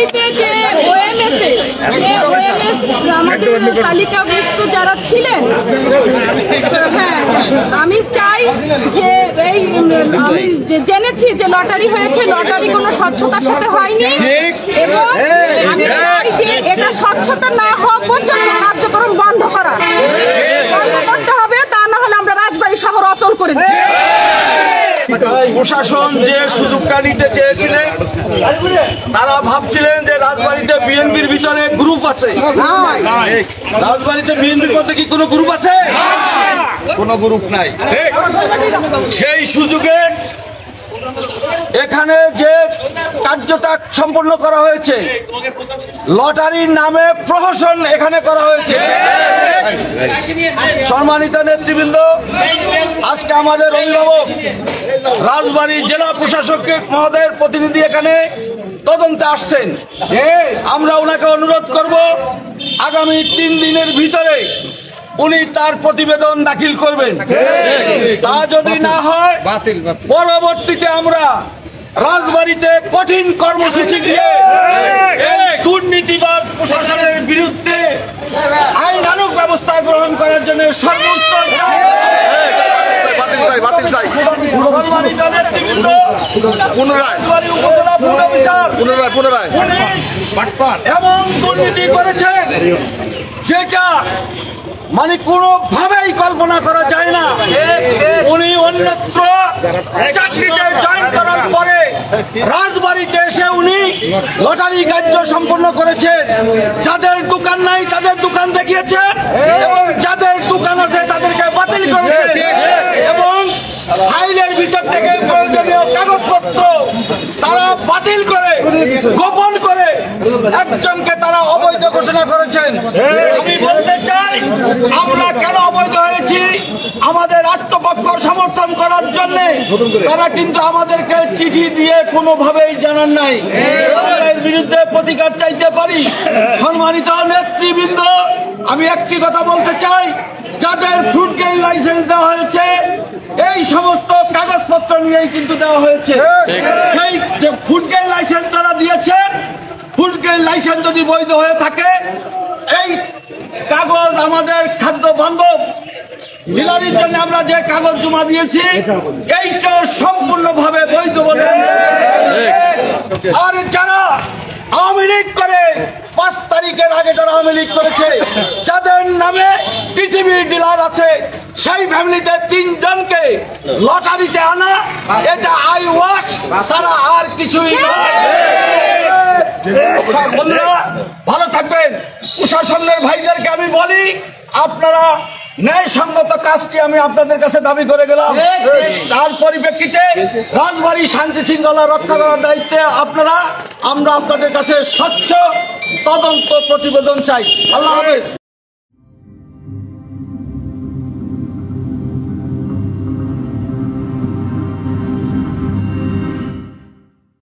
লটারিতে যে ওএমএস আমাদের তালিকাভুক্ত যারা ছিলেন, হ্যাঁ আমি চাই যে আমি জেনেছি যে লটারি হয়েছে, লটারি কোনো স্বচ্ছতার সাথে হয়নি এবং আমি চাই যে এটা স্বচ্ছতা না হওয়া পর্যন্ত কার্যক্রম বন্ধ করতে হবে, তা না হলে আমরা রাজবাড়ী শহর অচল করে দিচ্ছি। প্রশাসন যে সুযোগটা নিতে চেয়েছিলেন, তারা ভাবছিলেন যে রাজবাড়িতে বিএনপির ভিতরে গ্রুপ আছে। রাজবাড়িতে বিএনপির মধ্যে কি কোনো গ্রুপ আছে? কোনো গ্রুপ নাই। সেই সুযোগে এখানে যে কার্যটা সম্পন্ন করা হয়েছে, লটারির নামে প্রহসন এখানে করা হয়েছে। সম্মানিত নেতৃবৃন্দ, আজকে আমাদের অভিভাবক রাজবাড়ী জেলা প্রশাসক মহোদয়ের প্রতিনিধি এখানে তদন্তে আসছেন। আমরা ওনাকে অনুরোধ করব আগামী 3 দিনের ভিতরে উনি তার প্রতিবেদন দাখিল করবেন। তা যদি না হয় পরবর্তীতে আমরা রাজবাড়িতে কঠিন কর্মসূচি দিয়ে দুর্নীতিবাজ প্রশাসনের বিরুদ্ধে আইনানুগ ব্যবস্থা গ্রহণ করার জন্য সর্বোচ্চ এমন দুর্নীতি করেছেন যেটা মানে কোনোভাবেই কল্পনা করা যায় না। উনি অন্যত্র চাকরিতে জয়েন করার পরে রাজবাড়িতে এসে উনি লটারি কার্য সম্পন্ন করেছেন। যাদের দোকান নাই তাদের দোকান দেখিয়েছেন এবং যাদের দোকান আছে তাদেরকে বাতিল করেছেন এবং ফাইলের ভিতর থেকে প্রয়োজনীয় কাগজপত্র তারা বাতিল করে গোপন করে একজনকে তারা অবৈধ ঘোষণা করেছেন। আমি বলতে চাই, আমরা কেন অবৈধ হয়েছি? আমাদের আত্মপক্ষ সমর্থন করার জন্য তারা কিন্তু আমাদেরকে চিঠি দিয়ে কোনোভাবেই জানান নাই। এর বিরুদ্ধে প্রতিকার চাইতে পারি। সম্মানিত নেতৃবৃন্দ, আমি একটি কথা বলতে চাই, যাদের ফুড গ্রেন লাইসেন্স দেওয়া হয়েছে এই সমস্ত কাগজপত্র নিয়েই কিন্তু দেওয়া হয়েছে। সেই যে ফুড গ্রেন লাইসেন্স যারা দিয়েছেন, ফুড গ্রেন লাইসেন্স যদি বৈধ হয়ে থাকে, এই কাগজ আমাদের খাদ্য বান্ধব ডিলারির জন্য আমরা যে কাগজ জমা দিয়েছি এইটা সম্পূর্ণভাবে বৈধ বলে। আর যারা আওয়ামী লীগ করে 5 তারিখের আগে যারা আওয়ামী লীগ করেছে, যাদের নামে টিসিবি ডিলার আছে, সেই ফ্যামিলিতে 3 জনকে লটারিতে আনা, এটা আই ওয়াশ ছাড়া আর কিছুই নয়। বন্ধুরা ভালো থাকবেন। প্রশাসনের ভাইদেরকে আমি বলি, আপনারা ন্যায়সঙ্গত কাজটি আমি আপনাদের কাছে দাবি করে গেলাম। তার পরিপ্রেক্ষিতে রাজবাড়ী শান্তি শৃঙ্খলা রক্ষা করার দায়িত্বে আমরা আপনাদের কাছে স্বচ্ছ তদন্ত প্রতিবেদন চাই। আল্লাহ হাফেজ।